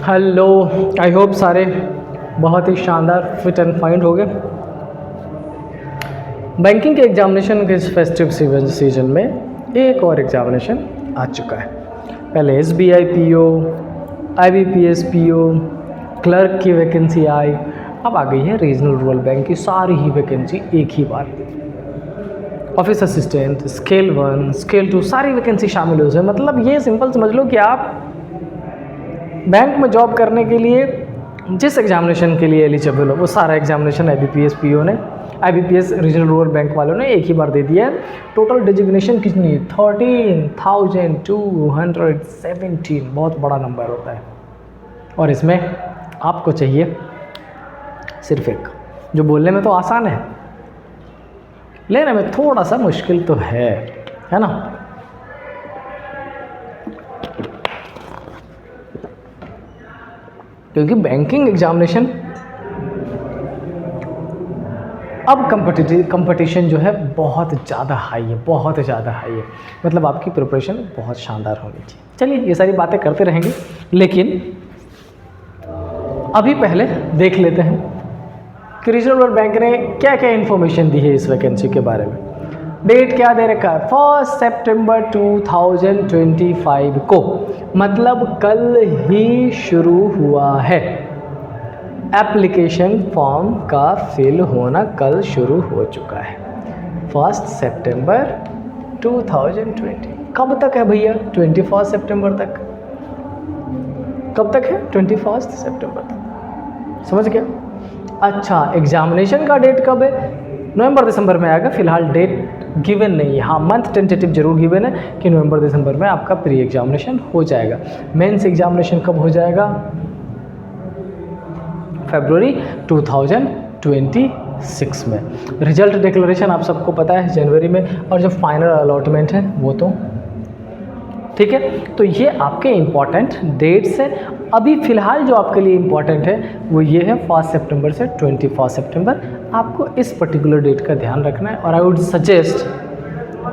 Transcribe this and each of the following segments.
Hello, I hope सारे बहुत ही शानदार फिट एंड फाइन हो गए। बैंकिंग के एग्जामिनेशन के इस फेस्टिव सीजन में एक और एग्जामिनेशन आ चुका है। पहले SBI PO, IBPS PO, clerk की वैकेंसी आई, अब आ गई है रीजनल रूरल बैंक की सारी ही वैकेंसी एक ही बार। ऑफिस असिस्टेंट, स्केल 1, स्केल 2 सारी वैकेंसी शामिल हो जाए। मतलब ये सिंपल समझ लो कि आप बैंक में जॉब करने के लिए जिस एग्जामिनेशन के लिए एलिजिबल हो वो सारा एग्जामिनेशन IBPS PO ने, IBPS रीजनल रूरल बैंक वालों ने एक ही बार दे दिया है। टोटल डिजिग्नेशन कितनी? 13,217। बहुत बड़ा नंबर होता है और इसमें आपको चाहिए सिर्फ एक, जो बोलने में तो आसान है, लेने में थोड़ा सा मुश्किल तो है ना। क्योंकि बैंकिंग एग्जामिनेशन अब कंपटीशन जो है बहुत ज़्यादा हाई है, बहुत ज़्यादा हाई है। मतलब आपकी प्रिपरेशन बहुत शानदार होनी चाहिए। चलिए ये सारी बातें करते रहेंगे, लेकिन अभी पहले देख लेते हैं कि रीजनल रूरल बैंक ने क्या क्या इन्फॉर्मेशन दी है इस वैकेंसी के बारे में। डेट क्या दे रखा है? 1 सितंबर 2025 को, मतलब कल ही शुरू हुआ है। एप्लीकेशन फॉर्म का फिल होना कल शुरू हो चुका है। 1 सितंबर 2020। कब तक है भैया? 21 सितंबर तक। कब तक है? 21 सितंबर तक। समझ गया? अच्छा, एग्जामिनेशन का डेट कब है? नवंबर दिसंबर में आएगा। फिलहाल डेट गिवन नहीं है, हाँ मंथ टेंटेटिव जरूर गिवन है कि नवंबर दिसंबर में आपका प्री एग्जामिनेशन हो जाएगा। मेंस एग्जामिनेशन कब हो जाएगा? फरवरी 2026 में। रिजल्ट डिक्लेरेशन आप सबको पता है जनवरी में, और जो फाइनल अलॉटमेंट है वो तो ठीक है। तो ये आपके इम्पॉर्टेंट डेट्स है। अभी फ़िलहाल जो आपके लिए इम्पॉर्टेंट है वो ये है 1 सितंबर से 21 सितंबर। आपको इस पर्टिकुलर डेट का ध्यान रखना है। और आई वुड सजेस्ट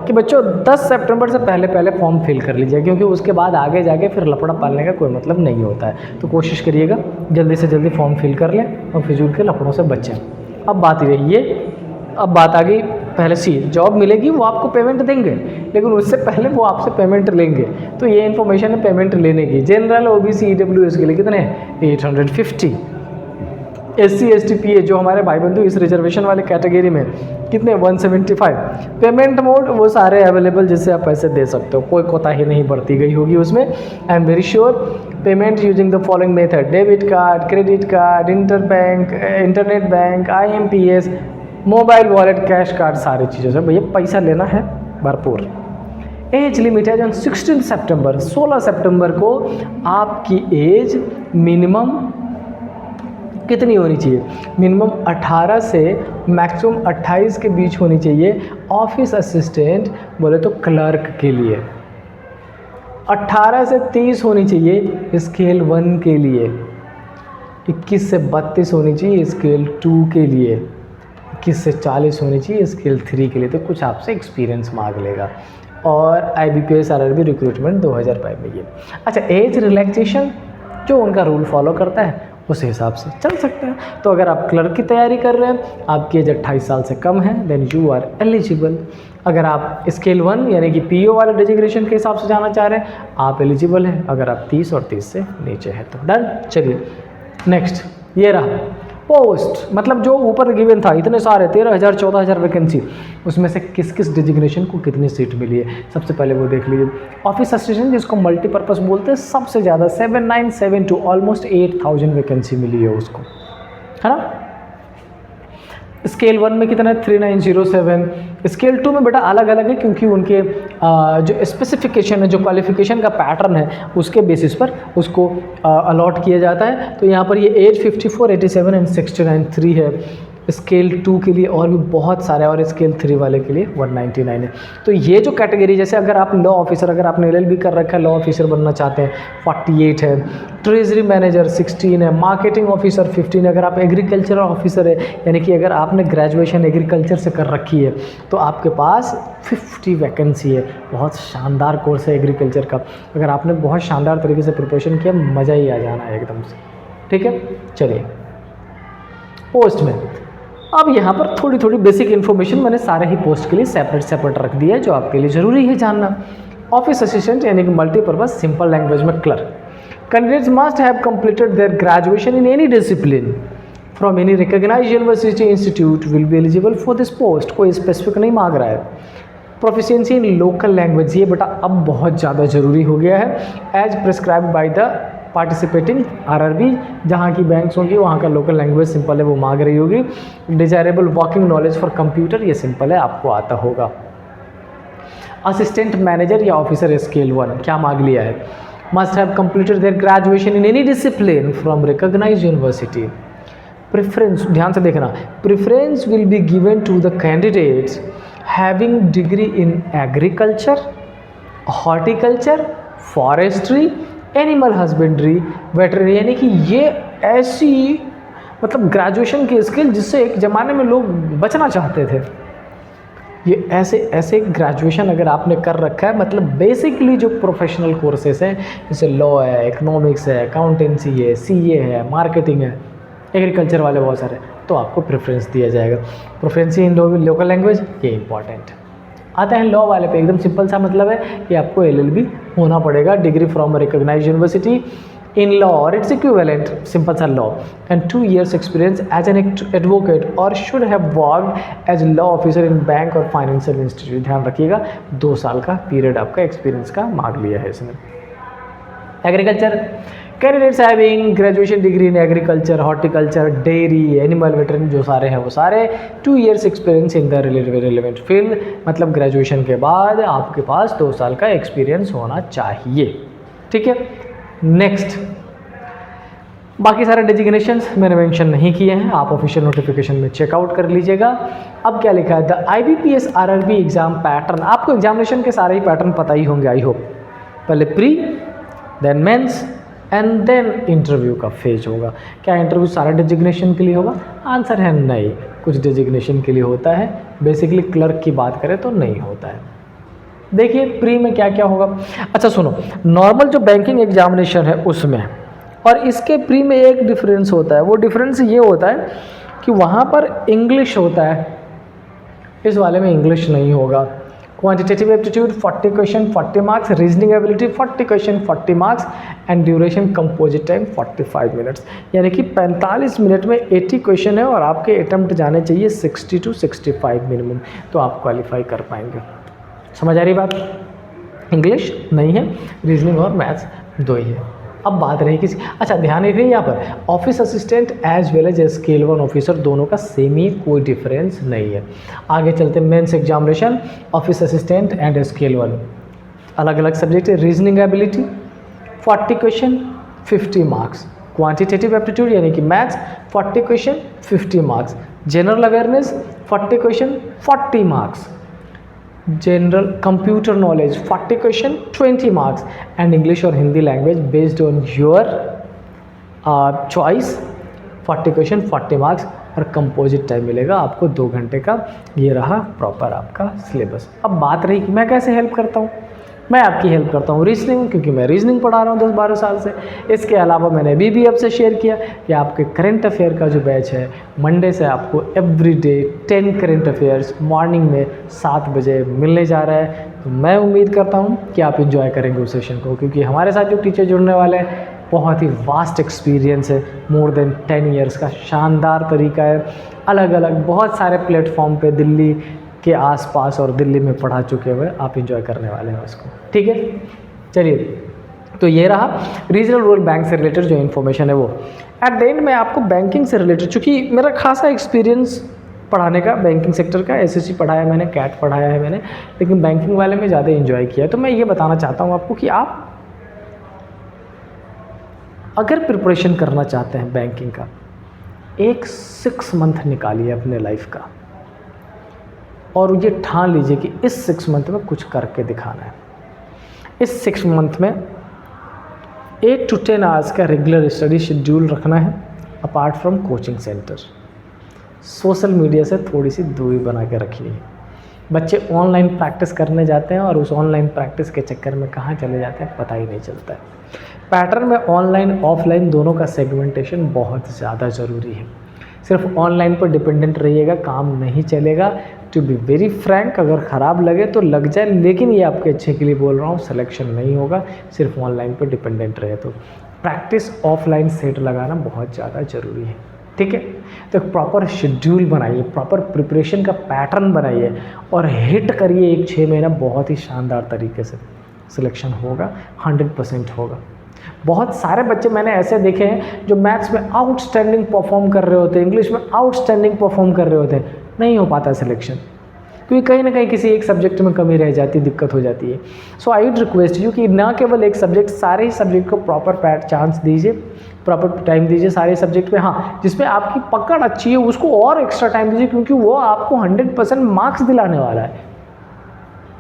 कि बच्चों 10 सितंबर से पहले फॉर्म फिल कर लीजिए, क्योंकि उसके बाद आगे जाके फिर लफड़ा पालने का कोई मतलब नहीं होता है। तो कोशिश करिएगा जल्दी से जल्दी फॉर्म फिल कर लें और फिजूल के लफड़ों से बचें। अब बात आ गई पहले सी जॉब मिलेगी, वो आपको पेमेंट देंगे, लेकिन उससे पहले वो आपसे पेमेंट लेंगे। तो ये इन्फॉर्मेशन है पेमेंट लेने की। जनरल OBC EWS के लिए कितने? 850। SC ST PA जो हमारे भाई बंधु इस रिजर्वेशन वाले कैटेगरी में कितने? 175। पेमेंट मोड वो सारे अवेलेबल जिससे आप पैसे दे सकते हो, कोई कोताही नहीं बरती गई होगी उसमें। I am very sure. Payment using the following method: debit card, credit card, internet bank, IMPS, mobile wallet, cash card, सारी चीज़ों से भैया पैसा लेना है भरपूर। एज लिमिट है जो 16 सितंबर, 16 सितंबर को आपकी एज मिनिमम कितनी होनी चाहिए? मिनिमम 18 से मैक्सिमम 28 के बीच होनी चाहिए। ऑफिस असिस्टेंट बोले तो क्लर्क के लिए 18 से 30 होनी चाहिए। स्केल 1 के लिए 21 से 32 होनी चाहिए। स्केल 2 के लिए 21 से 40 होनी चाहिए। स्केल 3 के लिए तो कुछ आपसे एक्सपीरियंस मांग लेगा। और IBPS RRB रिक्रूटमेंट 2005 में ये। अच्छा, एज रिलैक्सेशन जो उनका रूल फॉलो करता है उस हिसाब से चल सकते हैं। तो अगर आप क्लर्क की तैयारी कर रहे हैं, आपकी एज 28 साल से कम है, देन यू आर एलिजिबल। अगर आप स्केल 1 यानी कि PO वाले डिजिग्नेशन के हिसाब से जाना चाह रहे हैं, आप एलिजिबल हैं। अगर आप 30 और 30 से नीचे है तो डन। चलिए नेक्स्ट, ये रहा पोस्ट, मतलब जो ऊपर गिवन था इतने सारे 13,000 14,000 वैकेंसी, उसमें से किस किस डिजिग्नेशन को कितनी सीट मिली है सबसे पहले वो देख लीजिए। ऑफिस असिस्टेंट जिसको मल्टीपर्पज़ बोलते हैं, सबसे ज़्यादा 7972, ऑलमोस्ट 8,000 वैकेंसी मिली है उसको, है ना। स्केल 1 में कितना है? 3907। स्केल 2 में बेटा अलग अलग है, क्योंकि उनके जो स्पेसिफिकेशन है, जो क्वालिफिकेशन का पैटर्न है, उसके बेसिस पर उसको अलॉट किया जाता है। तो यहाँ पर ये 854, 87 एंड 69 3 है। स्केल 2 के लिए और भी बहुत सारे, और स्केल 3 वाले के लिए 199 है। तो ये जो कैटेगरी, जैसे अगर आप लॉ ऑफिसर, अगर आपने LLB कर रखा है, लॉ ऑफिसर बनना चाहते हैं 48 है, ट्रेजरी मैनेजर 16 है, मार्केटिंग ऑफिसर 15 है, अगर आप एग्रीकल्चर ऑफिसर है यानी कि अगर आपने ग्रेजुएशन एग्रीकल्चर से कर रखी है तो आपके पास 50 वैकेंसी है। बहुत शानदार कोर्स है एग्रीकल्चर का, अगर आपने बहुत शानदार तरीके से प्रिपरेशन किया मज़ा ही आ जाना है एकदम से। ठीक है, चलिए पोस्ट में अब यहाँ पर थोड़ी थोड़ी बेसिक इन्फॉर्मेशन मैंने सारे ही पोस्ट के लिए सेपरेट रख दिया है जो आपके लिए ज़रूरी है जानना। ऑफिस असिस्टेंट यानी कि मल्टीपर्पज सिंपल लैंग्वेज में clerk. Candidates must have completed their graduation in any discipline from any recognised university institute will be eligible for this post. कोई स्पेसिफिक नहीं मांग रहा है। प्रोफिशिएंसी इन लोकल लैंग्वेज, ये बेटा अब बहुत ज़्यादा ज़रूरी हो गया है as prescribed by the participating RRB, जहाँ की बैंक्स होंगी वहाँ का लोकल लैंग्वेज सिंपल है वो मांग रही होगी। Desirable working knowledge for computer, ये सिंपल है आपको आता होगा। असिस्टेंट मैनेजर या ऑफिसर स्केल 1 क्या मांग लिया है, must have completed their graduation in any discipline from recognised university. Preference, ध्यान से देखना, preference will be given to the candidates having degree in agriculture, horticulture, forestry, animal husbandry, veterinary, यानी कि ये ऐसी मतलब ग्रेजुएशन की स्किल जिससे एक ज़माने में लोग बचना चाहते थे। ये ऐसे ग्रेजुएशन अगर आपने कर रखा है, मतलब बेसिकली जो प्रोफेशनल कोर्सेस हैं जैसे लॉ है, इकोनॉमिक्स है, अकाउंटेंसी है, CA है, मार्केटिंग है, एग्रीकल्चर वाले बहुत सारे, तो आपको प्रेफरेंस दिया जाएगा। प्रेफरेंस इन लोकल लैंग्वेज, ये इंपॉर्टेंट। आते हैं लॉ वाले पे, एकदम सिंपल सा मतलब है कि आपको LLB होना पड़ेगा, degree from recognised university in law और इट्स इक्विवेलेंट, सिंपल सा law, and 2 years experience as an advocate और should have worked as law officer in bank और फाइनेंशियल इंस्टीट्यूट। ध्यान रखिएगा 2 साल का पीरियड आपका एक्सपीरियंस का मांग लिया है इसने। Agriculture, candidates having graduation degree in agriculture, horticulture, dairy, animal veterinary, जो सारे हैं वो सारे 2 years experience in the relevant field, मतलब ग्रेजुएशन के बाद आपके पास 2 साल का एक्सपीरियंस होना चाहिए। ठीक है, नेक्स्ट बाकी सारे डेजिग्नेशंस मैंने मेंशन नहीं किए हैं, आप ऑफिशियल नोटिफिकेशन में चेकआउट कर लीजिएगा। अब क्या लिखा है, the IBPS RRB exam pattern, आपको एग्जामिनेशन के सारे ही पैटर्न पता ही होंगे आई होप। पहले pre, then mains and then interview का फेज होगा। क्या इंटरव्यू सारा डेजिग्नेशन के लिए होगा? आंसर है नहीं, कुछ डेजिग्नेशन के लिए होता है। बेसिकली क्लर्क की बात करें तो नहीं होता है। देखिए प्री में क्या क्या होगा। अच्छा सुनो, नॉर्मल जो बैंकिंग एग्जामिनेशन है उसमें और इसके प्री में एक डिफरेंस होता है। वो डिफरेंस ये होता है कि वहाँ पर इंग्लिश होता है, इस वाले में इंग्लिश नहीं होगा। Quantitative aptitude 40 question 40 marks, reasoning ability 40 question 40 marks and duration composite time 45 minutes, यानी कि 45 मिनट में 80 क्वेश्चन है और आपके अटेम्प्ट जाने चाहिए 60 to 65 मिनिमम, तो आप क्वालिफाई कर पाएंगे। समझ आ रही बात? इंग्लिश नहीं है, रीजनिंग और मैथ्स 2 ही है। अब बात रही किसी, अच्छा ध्यान रखिए यहाँ पर office assistant as well as scale 1 officer दोनों का सेम ही, कोई डिफरेंस नहीं है। आगे चलते mains examination, office assistant and scale 1 अलग अलग सब्जेक्ट है। Reasoning ability 40 question 50 marks, quantitative aptitude यानी कि maths 40 question 50 marks, general awareness 40 question 40 marks, general computer knowledge 40 question 20 marks and English और Hindi language based on your choice 40 question 40 marks और composite time मिलेगा आपको 2 घंटे का। ये रहा प्रॉपर आपका सिलेबस। अब बात रही कि मैं कैसे हेल्प करता हूँ, मैं आपकी हेल्प करता हूँ रीजनिंग, क्योंकि मैं रीजनिंग पढ़ा रहा हूँ 10-12 साल से। इसके अलावा मैंने अभी भी आपसे शेयर किया कि आपके करंट अफेयर का जो बैच है मंडे से आपको एवरीडे 10 करंट अफेयर्स मॉर्निंग में 7 बजे मिलने जा रहा है। तो मैं उम्मीद करता हूँ कि आप इंजॉय करेंगे उस सेशन को, क्योंकि हमारे साथ जो टीचर जुड़ने वाले हैं बहुत ही वास्ट एक्सपीरियंस है, मोर देन 10 ईयर्स का शानदार तरीका है। अलग अलग बहुत सारे प्लेटफॉर्म पे दिल्ली के आसपास और दिल्ली में पढ़ा चुके हुए, आप इंजॉय करने वाले हैं उसको। ठीक है, चलिए तो ये रहा रीजनल रूरल बैंक से रिलेटेड जो इन्फॉर्मेशन है वो। एट द एंड मैं आपको बैंकिंग से रिलेटेड, चूँकि मेरा खासा एक्सपीरियंस पढ़ाने का बैंकिंग सेक्टर का, एसएससी पढ़ाया है मैंने, कैट पढ़ाया है मैंने, लेकिन बैंकिंग वाले में ज़्यादा इन्जॉय किया है। तो मैं ये बताना चाहता हूँ आपको कि आप अगर प्रिपरेशन करना चाहते हैं बैंकिंग का एक 6 मंथ निकालिए अपने लाइफ का और ये ठान लीजिए कि इस 6 मंथ में कुछ करके दिखाना है। इस 6 मंथ में 8 to 10 आवर्स का रेगुलर स्टडी शेड्यूल रखना है apart from coaching centre. Social media से थोड़ी सी दूरी बना के रखिए। बच्चे ऑनलाइन प्रैक्टिस करने जाते हैं और उस ऑनलाइन प्रैक्टिस के चक्कर में कहाँ चले जाते हैं पता ही नहीं चलता है। पैटर्न में ऑनलाइन ऑफलाइन दोनों का सेगमेंटेशन बहुत ज़्यादा ज़रूरी है। सिर्फ ऑनलाइन पर डिपेंडेंट रहिएगा, काम नहीं चलेगा। टू बी वेरी फ्रैंक, अगर ख़राब लगे तो लग जाए, लेकिन ये आपके अच्छे के लिए बोल रहा हूँ, सिलेक्शन नहीं होगा सिर्फ ऑनलाइन पर डिपेंडेंट रहे तो। प्रैक्टिस ऑफलाइन सेट लगाना बहुत ज़्यादा ज़रूरी है, ठीक है। तो प्रॉपर शेड्यूल बनाइए, प्रॉपर प्रिपरेशन का पैटर्न बनाइए और हिट करिए। एक 6 महीना बहुत ही शानदार तरीके से सिलेक्शन होगा, 100% होगा। बहुत सारे बच्चे मैंने ऐसे देखे हैं जो मैथ्स में आउटस्टैंडिंग परफॉर्म कर रहे होते हैं, इंग्लिश में आउटस्टैंडिंग परफॉर्म कर रहे होते हैं, नहीं हो पाता सिलेक्शन, क्योंकि कहीं ना कहीं किसी एक सब्जेक्ट में कमी रह जाती है, दिक्कत हो जाती है। सो आई वुड रिक्वेस्ट यू कि ना केवल एक सब्जेक्ट, सारे ही सब्जेक्ट को प्रॉपर चांस दीजिए, प्रॉपर टाइम दीजिए सारे सब्जेक्ट पे। हाँ, जिसमें आपकी पकड़ अच्छी है उसको और एक्स्ट्रा टाइम दीजिए, क्योंकि वो आपको 100% मार्क्स दिलाने वाला है।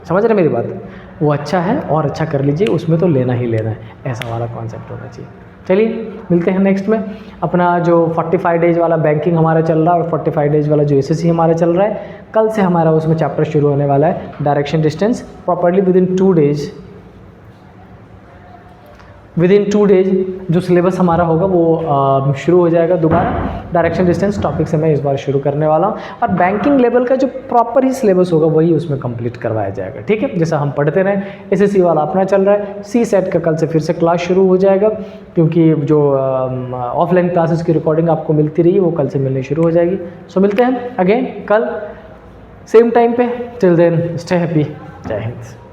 समझ रहे मेरी बात? वो अच्छा है और अच्छा कर लीजिए, उसमें तो लेना ही लेना है, ऐसा वाला कॉन्सेप्ट होना चाहिए। चलिए मिलते हैं नेक्स्ट में। अपना जो 45 डेज वाला बैंकिंग हमारा चल रहा है और 45 डेज वाला जो एसएससी हमारा चल रहा है, कल से हमारा उसमें चैप्टर शुरू होने वाला है, direction distance. Properly within 2 days जो सिलेबस हमारा होगा वो शुरू हो जाएगा दोबारा। डायरेक्शन डिस्टेंस टॉपिक से मैं इस बार शुरू करने वाला हूँ और बैंकिंग लेवल का जो प्रॉपर ही सिलेबस होगा वही उसमें कंप्लीट करवाया जाएगा, ठीक है। जैसा हम पढ़ते रहे, एसएससी वाला अपना चल रहा है, सी सेट का कल से फिर से क्लास शुरू हो जाएगा, क्योंकि जो ऑफलाइन क्लासेस की रिकॉर्डिंग आपको मिलती रही वो कल से मिलनी शुरू हो जाएगी। सो मिलते हैं अगेन कल सेम टाइम पे। Till then stay happy. जय हिंद।